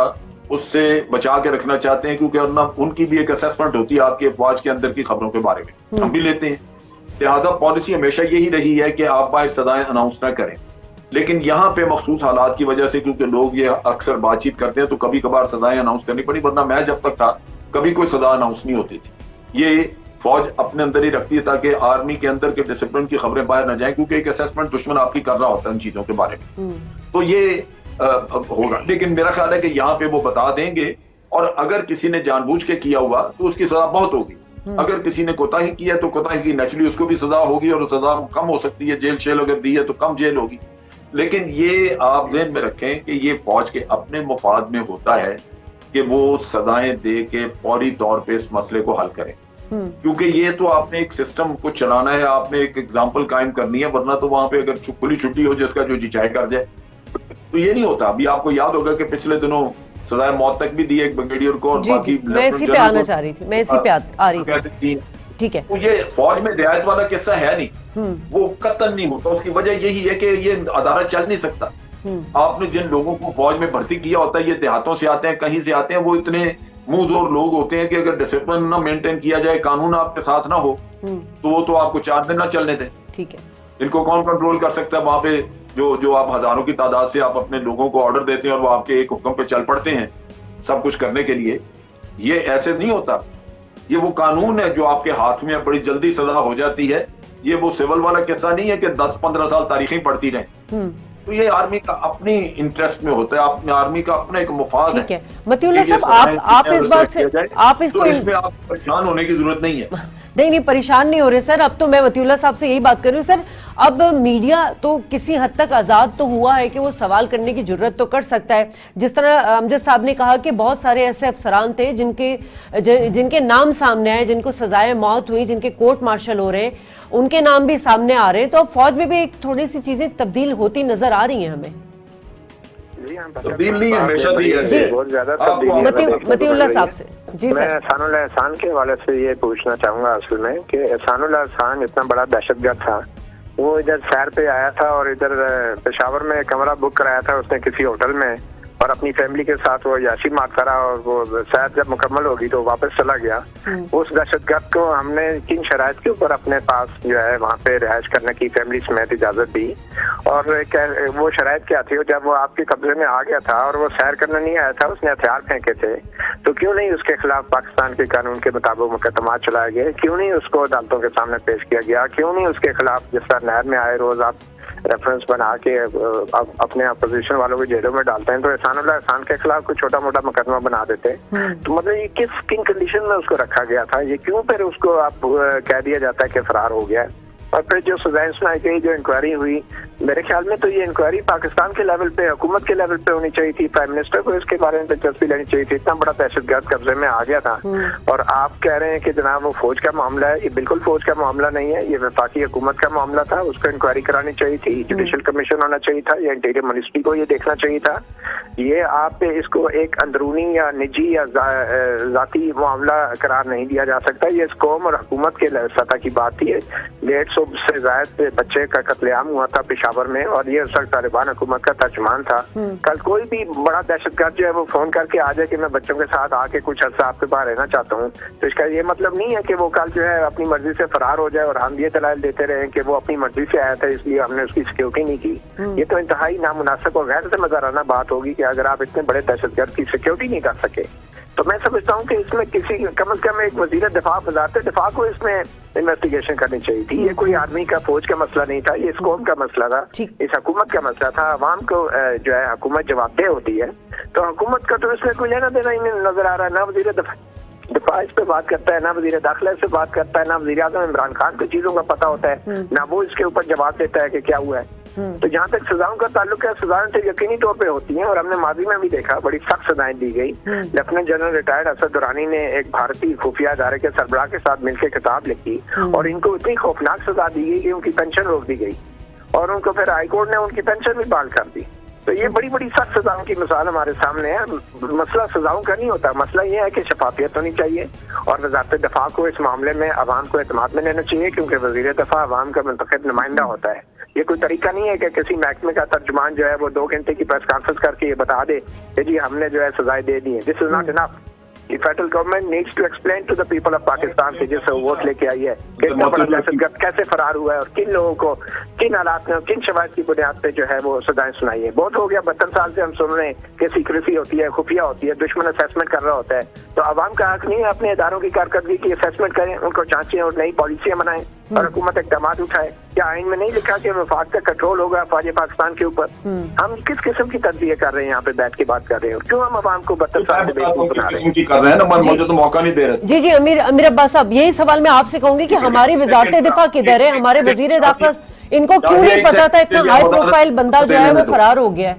اس سے بچا کے رکھنا چاہتے ہیں، کیونکہ ان کی بھی ایک اسیسمنٹ ہوتی ہے آپ کے فوج کے اندر کی خبروں کے بارے میں، ہم بھی لیتے ہیں۔ لہٰذا پالیسی ہمیشہ یہی رہی ہے کہ آپ باہر سزائیں اناؤنس نہ کریں، لیکن یہاں پہ مخصوص حالات کی وجہ سے کیونکہ لوگ یہ اکثر بات چیت کرتے ہیں تو کبھی کبھار سزائیں اناؤنس کرنی پڑی، ورنہ میں جب تک تھا کبھی کوئی سزا اناؤنس نہیں ہوتی تھی۔ یہ فوج اپنے اندر ہی رکھتی ہے تاکہ آرمی کے اندر کے ڈسپلن کی خبریں باہر نہ جائیں، کیونکہ ایک اسیسمنٹ دشمن آپ کی کر رہا ہوتا ہے ان چیزوں کے بارے میں، تو یہ ہوگا۔ لیکن میرا خیال ہے کہ یہاں پہ وہ بتا دیں گے، اور اگر کسی نے جان بوجھ کے کیا ہوا تو اس کی سزا بہت ہوگی، اگر کسی نے کوتاہی کی ہے تو کوتاہی کی نیچرلی اس کو بھی سزا ہوگی اور سزا کم ہو سکتی ہے، جیل شیل اگر دی ہے تو کم جیل ہوگی۔ لیکن یہ آپ ذہن میں رکھیں کہ یہ فوج کے اپنے مفاد میں ہوتا ہے کہ وہ سزائیں دے کے فوری طور پہ اس مسئلے کو حل کریں۔ क्योंकि ये तो आपने एक सिस्टम को चलाना है, आपने एक एग्जाम्पल कायम करनी है, वरना तो वहां पे अगर खुली छुट्टी हो जिसका जो जी चाहे कर जाए, तो ये नहीं होता। अभी आपको याद होगा कि पिछले दिनों सजाए मौत तक भी दी एक ब्रिगेडियर को, और बाकी मैं इसी पे आना चाह रही थी, मैं इसी पे आ रही थी। ठीक है, तो ये फौज में रियायत वाला किस्सा है नहीं, वो कतई नहीं होता। उसकी वजह यही है कि ये अदालत चल नहीं सकता। आपने जिन लोगों को फौज में भर्ती किया होता है, ये देहातों से आते हैं, कहीं से आते हैं, वो इतने मुंहजोर लोग होते हैं कि अगर डिसिप्लिन ना मेंटेन किया जाए, कानून आपके साथ ना हो, तो वो तो आपको 4 दिन ना चलने दें। ठीक है, इनको कौन कंट्रोल कर सकता है? वहां पे जो आप हजारों की तादाद से आप अपने लोगों को ऑर्डर देते हैं और वो आपके एक हुक्म पे चल पड़ते हैं सब कुछ करने के लिए, ये ऐसे नहीं होता। ये वो कानून है जो आपके हाथ में बड़ी जल्दी सजा हो जाती है। ये वो सिविल वाला किस्सा नहीं है कि 10-15 साल तारीखें पढ़ती रहें। तो ये आर्मी का अपनी इंटरेस्ट में होता है, अपने आर्मी का अपना एक मुफाद है। ठीक है, मतीउल्लाह साहब, आप इस बात से आप इसको तो इसमें आप परेशान होने की जरूरत नहीं है। नहीं, परेशान नहीं हो रहे सर। अब तो मैं मतीउल्लाह साहब से यही बात कर रही हूँ सर, अब मीडिया तो किसी हद तक आज़ाद तो हुआ है कि वो सवाल करने की जुर्रत तो कर सकता है। जिस तरह अमजद साहब ने कहा कि बहुत सारे ऐसे अफसरान थे जिनके नाम सामने आए, जिनको सजाए मौत हुई, जिनके कोर्ट मार्शल हो रहे हैं, उनके नाम भी सामने आ रहे हैं। तो अब फौज में भी एक थोड़ी सी चीजें तब्दील होती नजर आ रही हैं हमें। तब्दील नहीं हमेशा दी है जी, बहुत ज्यादा तब्दीली मतीउल्लाह साहब से। जी मैं सर। एहसानुल एहसान के हवाले से ये पूछना चाहूंगा असल में कि एहसानुल एहसान इतना बड़ा दहशतगर्द था, वो इधर सैर पे आया था और इधर पेशावर में कमरा बुक कराया था उसने किसी होटल में, और अपनी फैमिली के साथ वो याशी मारता रहा, और वो सैर जब मुकम्मल होगी तो वापस चला गया। उस दहशतगर्द को हमने किन शराइत के ऊपर अपने पास जो है वहाँ पे रिहाइश करने की फैमिली समेत इजाजत दी, और वो शराइत क्या थी? जब वो आपके कब्जे में आ गया था और वो सैर करने नहीं आया था, उसने हथियार फेंके थे, तो क्यों नहीं उसके खिलाफ पाकिस्तान के कानून के मुताबिक मुकदमा चलाया गया? क्यों नहीं उसको अदालतों के सामने पेश किया गया? क्यों नहीं उसके खिलाफ, जिस तरह नहर में आए रोज आप रेफरेंस बना के अपने अपोजिशन वालों को जेलों में डालते हैं, तो एहसानुल्लाह एहसान के खिलाफ कुछ छोटा मोटा मुकदमा बना देते हैं। तो मतलब ये किन कंडीशन में उसको रखा गया था? ये क्यों फिर उसको आप कह दिया जाता है कि फरार हो गया? और फिर जो सजाएं सुनाई गई, जो इंक्वायरी हुई, मेरे ख्याल में तो ये इंक्वायरी पाकिस्तान के लेवल पे, हुकूमत के लेवल पे होनी चाहिए थी। प्राइम मिनिस्टर को इसके बारे में दिलचस्पी लेनी चाहिए थी। इतना बड़ा दहशतगर्द कब्जे में आ गया था, और आप कह रहे हैं कि जनाब वो फौज का मामला है। ये बिल्कुल फौज का मामला नहीं है, ये वफाकी हुकूमत का मामला था। उसको इंक्वायरी करानी चाहिए थी, जुडिशल कमीशन होना चाहिए था, या इंटीरियर मिनिस्ट्री को ये देखना चाहिए था। ये आप इसको एक अंदरूनी या निजी या जाती मामला करार नहीं दिया जा सकता। ये इस कौम और हुकूमत के सतह की बात थी। 150 से ज्यादा बच्चे का कत्लेआम हुआ था पेशावर में, और ये उस वक्त तालिबान हुकूमत का तर्जुमान था। कल कोई भी बड़ा दहशतगर्द जो है वो फोन करके आ जाए कि मैं बच्चों के साथ आके कुछ अर्सा आपके पास रहना चाहता हूँ, तो इसका ये मतलब नहीं है कि वो कल जो है अपनी मर्जी से फरार हो जाए और हम ये दलाल देते रहे कि वो अपनी मर्जी से आया था इसलिए हमने उसकी सिक्योरिटी नहीं की। ये तो इंतहाई नामुनासिब और गैर जिम्मेदाराना बात होगी कि अगर आप इतने बड़े दहशतगर्द की सिक्योरिटी नहीं कर सके। तो मैं समझता हूँ कि इसमें किसी कम अज कम एक वजीर दिफा, वजारत दिफा को इसमें इन्वेस्टिगेशन करनी चाहिए थी। ये कोई आर्मी का, फौज का मसला नहीं था, ये इस कौम का मसला था, इस हुकूमत का मसला था। अवाम को जो है हुकूमत जवाबदेह होती है, तो हुकूमत का तो इसमें कोई लेना देना ही नहीं नजर आ रहा है। ना वजीर दिफा इस पे बात करता है, ना वजीर दाखिला इस पे बात करता है, ना वजीर आज़म इमरान खान को चीजों का पता होता है, ना वो इसके ऊपर जवाब देता है कि क्या हुआ है। तो जहाँ तक सजाओं का ताल्लुक है, सजाएं तो यकीनी तौर पे होती हैं, और हमने माजी में भी देखा बड़ी सख्त सजाएं दी गई। Lieutenant general retired Asad Durrani ने एक भारतीय खुफिया इदारे के सरबराह के साथ मिलकर किताब लिखी, और इनको इतनी खौफनाक सजा दी गई कि उनकी पेंशन रोक दी गई, और उनको फिर हाईकोर्ट ने उनकी पेंशन भी बहाल कर दी। तो ये बड़ी बड़ी सख्त सजाओं की मिसाल हमारे सामने है। मसला सजाओं का नहीं होता, मसला ये है कि शफाफियत होनी चाहिए, और वजारत दफा को इस मामले में अवाम को एतमाद में लेना चाहिए, क्योंकि वजीर दफा अवाम का मुंतखब नुमाइंदा होता है। ये कोई तरीका नहीं है कि किसी महकमे का तर्जुमान जो है वो 2 घंटे की प्रेस कॉन्फ्रेंस करके ये बता दे कि जी हमने जो है सजाएं दे दी है। This is not enough. The federal government needs to explain to the people of Pakistan कि जिससे वोट लेके आई है कि इतना बड़ा दहशतगर्द कैसे फरार हुआ है, और किन लोगों को किन हालात में किन शवाहिद की बुनियाद पे जो है वो सजाएं सुनाई है। बहुत हो गया, 72 साल से हम सुन रहे हैं कि सीक्रेसी होती है, खुफिया होती है, दुश्मन असेसमेंट कर रहा होता है। तो अवाम का हक नहीं है अपने इदारों की कारकर्दगी की असेसमेंट करें, उनको जांचें और नई पॉलिसियां बनाएं, और हुकूमत इकदाम उठाए। क्या आइन में नहीं लिखा कि वफाक का कंट्रोल होगा फौज पाकिस्तान के ऊपर? हम किस किस्म की तजज़िया कर रहे हैं, यहाँ पे बैठ के बात कर रहे हैं, क्यों हम अवाम को 72 साल से बेवकूफ बना रहे हैं? तो मौका नहीं दे रहे। जी अमीर अब्बास साहब, यही सवाल मैं आपसे कहूंगी कि हमारी वजारत दिफा किधर है, हमारे वजीर दाखिला, इनको क्यों नहीं पता था इतना हाई प्रोफाइल बंदा जो है वो फरार हो गया है?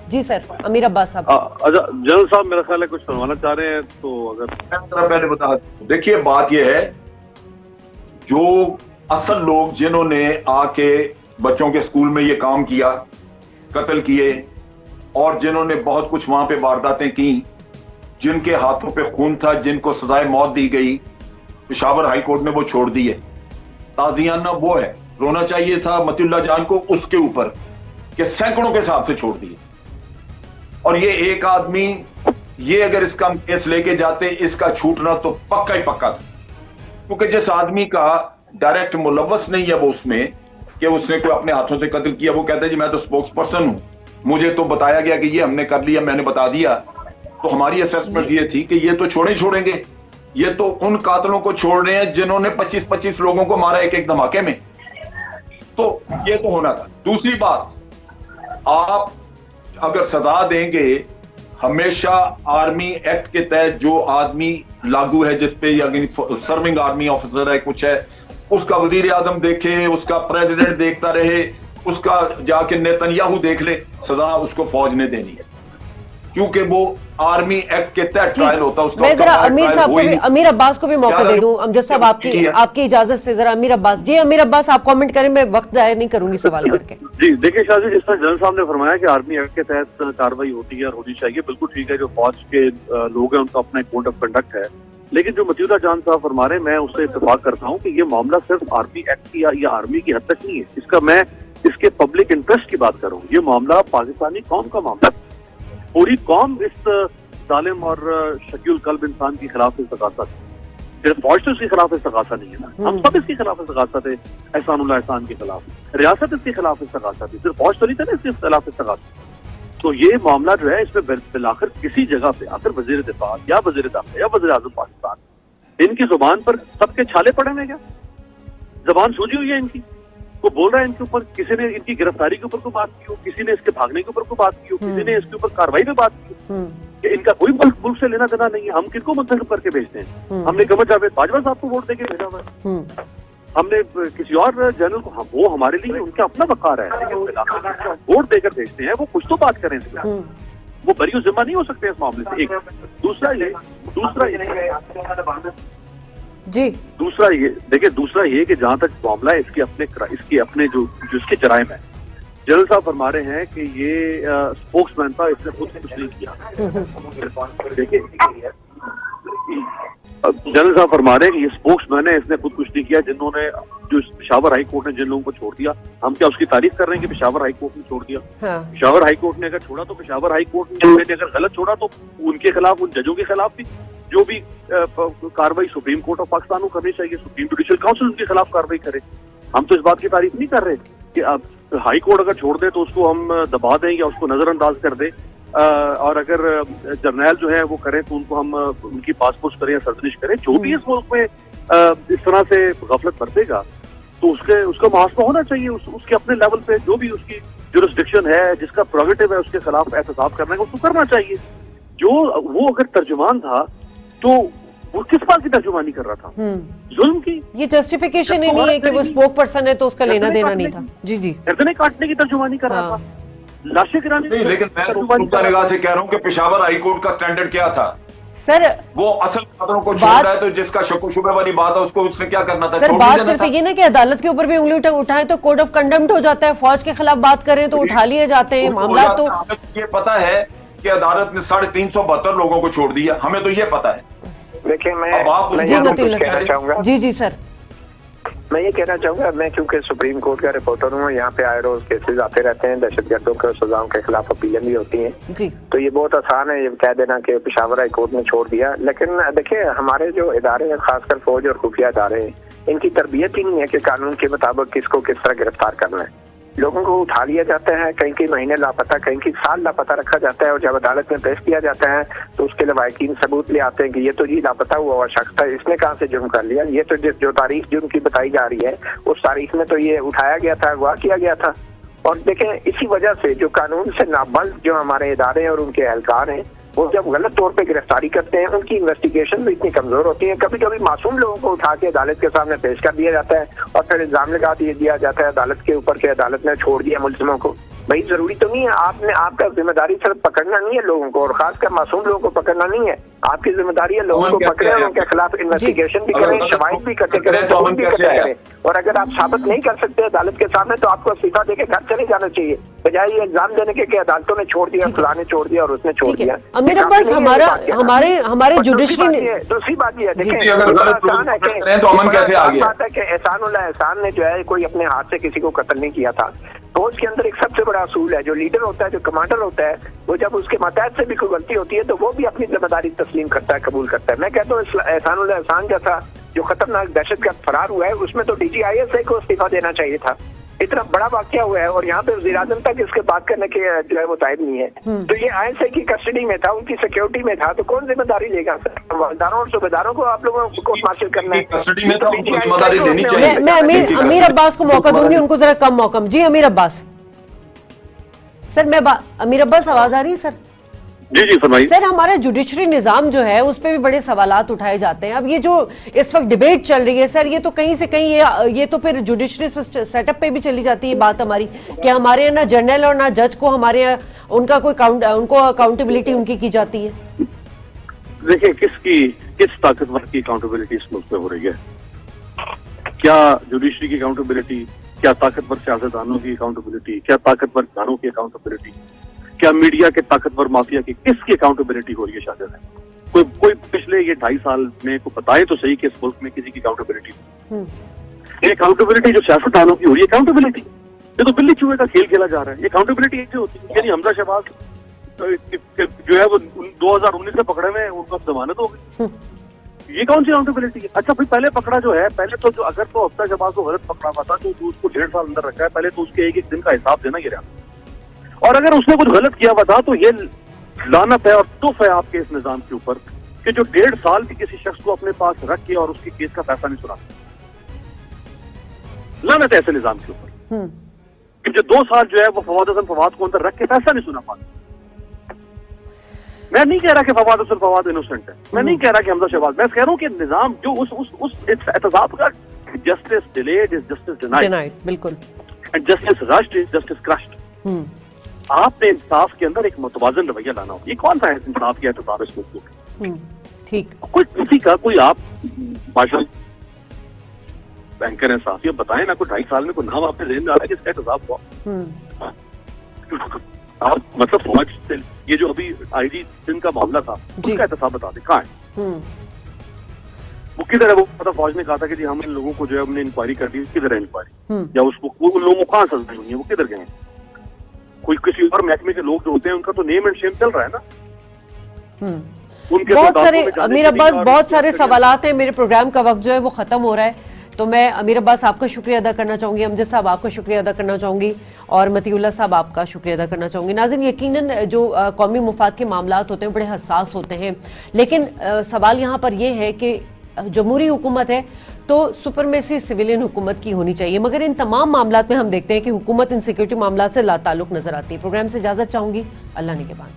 जी सर, अमीर अब्बास साहब। अच्छा जनरल साहब, मेरा ख्याल है कुछ फरमाना चाह रहे हैं, तो अगर मैंने बता, देखिए बात ये है जो असल लोग जिन्होंने आके बच्चों के स्कूल में ये काम किया, कत्ल किए और जिन्होंने बहुत कुछ वहां पे वारदातें की, जिनके हाथों पे खून था, जिनको सजाए मौत दी गई, पेशावर हाई कोर्ट ने वो छोड़ दिए। ताजियाना वो है, रोना चाहिए था मतीउल्लाह जान को उसके ऊपर कि सैकड़ों के हिसाब से छोड़ दिए। और ये एक आदमी, ये अगर इसका केस लेके जाते, इसका छूटना तो पक्का ही पक्का था, क्योंकि जिस आदमी का डायरेक्ट मुलव्वस नहीं है वो उसमें कि उसने कोई अपने हाथों से कत्ल किया, वो कहता है जी मैं तो स्पोक्स पर्सन हूं, मुझे तो बताया गया कि ये हमने कर लिया, मैंने बता दिया। तो हमारी असेसमेंट ये थी कि ये तो छोड़ेंगे, ये तो उन कातलों को छोड़ रहे हैं जिन्होंने 25-25 लोगों को मारा एक धमाके में। तो ये तो होना था। दूसरी बात, आप अगर सजा देंगे, हमेशा आर्मी एक्ट के तहत जो आदमी लागू है, जिसपे सर्विंग आर्मी ऑफिसर है, कुछ है, उसका वजीर आजम देखे, उसका प्रेसिडेंट देखता रहे, उसका जाके नेतन्याहू देख ले, सजा उसको फौज ने देनी है, क्योंकि वो आर्मी एक्ट के तहत ट्रायल होता है। मैं जरा अमीर साहब को भी, अमीर अब्बास को भी मौका दे दूं। अमजद साहब आपकी इजाजत से जरा अमीर अब्बास जी, अमीर अब्बास आप कमेंट करें, मैं वक्त जाया नहीं करूंगी सवाल करके। जी देखिए शाह जी, जिस तरह जनरल साहब ने फरमाया कि आर्मी एक्ट के तहत कार्रवाई होती है और होनी चाहिए, बिल्कुल ठीक है। जो फौज के लोग हैं उनका अपना एक कोड ऑफ कंडक्ट है, लेकिन जो मतीउल्लाह जान साहब फरमा रहे हैं, मैं उससे इत्तेफाक करता हूँ कि ये मामला सिर्फ आर्मी एक्ट की या आर्मी की हद तक नहीं है। मैं इसके पब्लिक इंटरेस्ट की बात करूँ, ये मामला पाकिस्तानी कौम का मामला, पूरी कौम इस जालिम और शकील कल्ब इंसान के खिलाफ इस्तगासा थी। सिर्फ फौज तो इसके खिलाफ इस्तगासा नहीं है ना, हम सब इसके खिलाफ इस्तगासा थे, एहसानुल्लाह एहसान के खिलाफ, रियासत इसके खिलाफ इस्तगासा थी, सिर्फ फौज तो नहीं था ना इसके खिलाफ इस्तगासा। तो ये मामला जो है, इसमें बिलाखिर किसी जगह पे आखिर वजीर दिफा या वजीर दाखिला या वजीर आजम पाकिस्तान, इनकी जुबान पर सबके छाले पड़े हैं क्या? जबान सूझी हुई है इनकी? वो बोल रहा है इनके ऊपर, किसी ने इनकी गिरफ्तारी के ऊपर को बात की हो, किसी ने इसके भागने के ऊपर को बात की हो, किसी ने इसके ऊपर कार्रवाई पे बात की हो, कि इनका कोई मुल्क से लेना देना नहीं है। हम किनको मुंतखब करके भेजते हैं? हमने कमर जावेद बाजवा साहब को वोट देके भेजा हुआ है, हमने किसी और जनरल को, वो हमारे लिए उनका अपना वकार है, लेकिन वोट देकर भेजते हैं, वो कुछ तो बात करें, वो बरी जिम्मा नहीं हो सकते इस मामले से। एक दूसरा ये देखिए, कि जहां तक मामला है इसके अपने जो इसके जराइम है, जनरल साहब फरमा रहे हैं कि ये स्पोक्समैन था, इसने खुद कुछ नहीं किया। देखिए जनरल साहब फरमा रहे हैं कि ये स्पोक्समैन है, इसने खुद कुछ नहीं किया। जिन्होंने जो पेशावर हाई कोर्ट ने जिन लोगों को छोड़ दिया, हम क्या उसकी तारीफ कर रहे हैं कि पेशावर हाई कोर्ट ने छोड़ दिया? पेशावर हाई कोर्ट ने अगर छोड़ा तो पेशावर हाई कोर्ट ने अगर गलत छोड़ा तो उनके खिलाफ, उन जजों के खिलाफ भी जो भी कार्रवाई सुप्रीम कोर्ट ऑफ पाकिस्तान को करनी चाहिए, सुप्रीम जुडिशियल काउंसिल उनके खिलाफ कार्रवाई करे। हम तो इस बात की तारीफ नहीं कर रहे कि अब हाई कोर्ट अगर छोड़ दे तो उसको हम दबा दें या उसको नजरअंदाज कर दें, और अगर जर्नैल जो है वो करें तो उनको हम उनकी पासपोर्ट करें या सर्जनिश करें। जो भी इस मुल्क में इस तरह से गफलत बरतेगा तो उसका मुहासबा होना चाहिए, उसके अपने लेवल पे जो भी उसकी जुरिस्डिक्शन है, जिसका प्रोगेटिव है, उसके खिलाफ एहतसाब करने का उसको करना चाहिए। जो वो अगर तर्जुमान था तो वो किस बात की तर्जुमानी कर रहा था? जुल्म की। ये जस्टिफिकेशन ही नहीं है कि वो स्पोक पर्सन है तो उसका लेना देना नहीं था। जी गर्दनें काटने की तर्जुमानी कर रहा था, लाशें गिराने की। लेकिन मैं निगाह से कह रहा हूँ कि पेशावर हाई कोर्ट का स्टैंडर्ड क्या था सर? वो असल कातलों को छोड़ रहा है, तो जिसका शक शुबे वाली बात है उसको उसने क्या करना था? सर बात सिर्फ ये ना कि अदालत के ऊपर भी उंगली उठाए तो कोड ऑफ कंडम्प्ट हो जाता है, फौज के खिलाफ बात करें तो उठा लिए जाते हैं मामला। तो ये पता है कि अदालत ने 372 लोगों को छोड़ दिया, हमें तो ये पता है। देखिए मैं कहना चाहूंगा। जी सर, मैं ये कहना चाहूंगा, मैं क्योंकि सुप्रीम कोर्ट का रिपोर्टर हूँ, यहाँ पे आए रोज केसेस आते रहते हैं, दहशतगर्दों के सजाओं के खिलाफ अपीलें भी होती हैं जी। तो ये बहुत आसान है ये कह देना कि पेशावर हाई कोर्ट ने छोड़ दिया। लेकिन देखिए हमारे जो इदारे हैं, खासकर फौज और खुफिया इदारे हैं, इनकी तरबियत ही नहीं है कि कानून के मुताबिक किसको किस तरह गिरफ्तार करना है। लोगों को उठा लिया जाता है, कहीं कई महीने लापता, कहीं की साल लापता रखा जाता है, और जब अदालत में पेश किया जाता है तो उसके लवाकिन सबूत ले आते हैं कि ये तो जी लापता हुआ शख्स था, इसने कहाँ से जुर्म कर लिया, ये तो जो तारीख जुर्म की बताई जा रही है उस तारीख में तो ये उठाया गया था, अगवा किया गया था। और देखें इसी वजह से जो कानून से नाबल्द जो हमारे इदारे हैं और उनके एहलकार हैं, वो जब गलत तौर पे गिरफ्तारी करते हैं, उनकी इन्वेस्टिगेशन भी इतनी कमजोर होती है। कभी कभी मासूम लोगों को उठा के अदालत के सामने पेश कर दिया जाता है और फिर इल्जाम लगा दिया जाता है अदालत के ऊपर कि अदालत ने छोड़ दिया मुलजिमों को। भाई जरूरी तो नहीं है आपने, आपका जिम्मेदारी सिर्फ पकड़ना नहीं है लोगों को, और खासकर मासूम लोगों को पकड़ना नहीं है। आपकी जिम्मेदारी है लोगों को पकड़े और उनके खिलाफ इन्वेस्टिगेशन भी करें, शवाहिद भी इकट्ठे करें, सबूत भी इकट्ठे करें। और अगर आप साबित नहीं कर सकते अदालत के सामने तो आपको इस्तीफा देके घर चले जाना चाहिए, बजाय ये एग्जाम देने के कि अदालतों ने छोड़ दिया, फलाने छोड़ दिया और उसने छोड़ दिया। अमीर अब्बास, हमारे जुडिशरी दूसरी बात ये है, देखें आसान है कि एहसान ने जो है कोई अपने हाथ से किसी को कत्ल नहीं किया था। फौज के अंदर एक सबसे बड़ा असूल है, जो लीडर होता है, जो कमांडर होता है, वो जब उसके मातहत से भी कोई गलती होती है तो वो भी अपनी जिम्मेदारी तस्लीम करता है, कबूल करता है। मैं कहता हूँ एहसान जैसा जो खतरनाक दहशतगर्द फरार हुआ है उसमें तो DGISI को इस्तीफा देना चाहिए था। इतना बड़ा वाकया हुआ है और यहाँ पे वज़ीर आज़म तक इसके बात करने के जो है वो टाइम नहीं है। तो ये ISI की कस्टडी में था, उनकी सिक्योरिटी में था, तो कौन जिम्मेदारी लेगा? हवलदारों और सूबेदारों को आप लोगों को हासिल करना है। कस्टडी में था, उनको जिम्मेदारी लेनी चाहिए। मैं अमीर अब्बास को मौका दूंगी, उनको जरा कम मौका। जी अमीर अब्बास सर, अमीर अब्बास आवाज आ रही है सर? जी जी फरमाइए सर। हमारा जुडिशरी निजाम जो है उस पे भी बड़े सवालात उठाए जाते हैं। अब ये जो इस वक्त डिबेट चल रही है सर, ये तो कहीं से कहीं ये तो फिर जुडिशरी सेटअप पे भी चली जाती है बात हमारी, कि हमारे यहाँ ना जनरल और ना जज को हमारे यहाँ उनको अकाउंटेबिलिटी उनकी की जाती है। देखिए किस ताकतवर की अकाउंटेबिलिटी इस मुल्क में हो रही है? क्या जुडिशरी की अकाउंटेबिलिटी, क्या ताकतवर सियासतदानों की अकाउंटेबिलिटी, क्या ताकतवर घरानों की अकाउंटेबिलिटी, क्या मीडिया के ताकतवर माफिया की, किसकी अकाउंटेबिलिटी हो रही है शायद है? कोई पिछले ये 2.5 साल में को बताए तो सही कि इस मुल्क में किसी की अकाउंटेबिलिटी? ये अकाउंटेबिलिटी जो सियासतदानों की हो रही है, अकाउंटेबिलिटी ये तो बिल्ली चूहे का खेल खेला जा रहा है। ये अकाउंटेबिलिटी ऐसे होती है, यानी हमजा शहबाज जो है वो 2019 में पकड़े हुए, उनको जमानत हो गई, ये कौन सी अकाउंटेबिलिटी है? अच्छा फिर पहले पकड़ा जो है, पहले तो जो अगर तो हमजा शहबाज को गलत पकड़ा हुआ था तो उसको 1.5 साल अंदर रखा है, पहले तो उसके एक दिन का हिसाब देना गिरा। और अगर उसने कुछ गलत किया हुआ था तो ये लानत है और तुफ है आपके इस निजाम के ऊपर कि जो 1.5 साल भी किसी शख्स को अपने पास रख के और उसके केस का पैसा नहीं सुना। लानत है ऐसे निजाम के ऊपर कि जो 2 साल जो है वो फवाद को अंदर रख के पैसा नहीं सुना पाते। मैं नहीं कह रहा कि फवाद इनोसेंट है, मैं नहीं कह रहा कि हमजा शहबाज, मैं कह रहा हूँ कि निजाम जो उस एहतसाब का justice delayed is justice denied, बिल्कुल, and justice rushed is justice crushed. आपने इंसाफ के अंदर एक मुतवाज़िन रवैया लाना हो। ये कौन सा है इंसाफ की एहतसाब इस मुल्क में? ठीक, कोई किसी का कोई आप माशा बैंकर है, साफिया बताएं ना, कोई 2.5 साल में कोई नाम आपके ज़हन में आ रहा है जिसका एहतसाब हुआ? आप मतलब फौज से ये जो अभी IG सिंध का मामला था उसका एहतसाब बता दें, कहाँ है वो, किधर है वो? पता फौज ने कहा था कि जी हम इन लोगों को जो है हमने इंक्वायरी कर दी, किधर है इंक्वायरी? या उसको उन लोगों को कहाँ सजा हुई है, वो किधर गए? कोई किसी और महकमे के लोग जो होते हैं उनका तो नेम एंड शेम चल रहा है ना। उनके बहुत सारे अमीर अब्बास, बहुत सारे सवालात हैं। मेरे प्रोग्राम का वक्त जो है वो खत्म हो रहा है, तो मैं अमीर अब्बास आपका शुक्रिया अदा करना चाहूंगी, अमजद साहब आपका शुक्रिया अदा करना चाहूंगी और मतीउल्लाह साहब आपका शुक्रिया अदा करना चाहूंगी। नाज़रीन, यकीनन जो कौमी मुफाद के मामलात होते हैं बड़े हसास होते हैं, लेकिन सवाल यहाँ पर यह है कि जमहूरी हुकूमत है तो सुपरमेसी सिविलियन हुकूमत की होनी चाहिए, मगर इन तमाम मामलात में हम देखते हैं कि हुकूमत इन सिक्योरिटी मामलात से लाताल्लुक नजर आती है। प्रोग्राम से इजाजत चाहूंगी, अल्लाह निगहबान।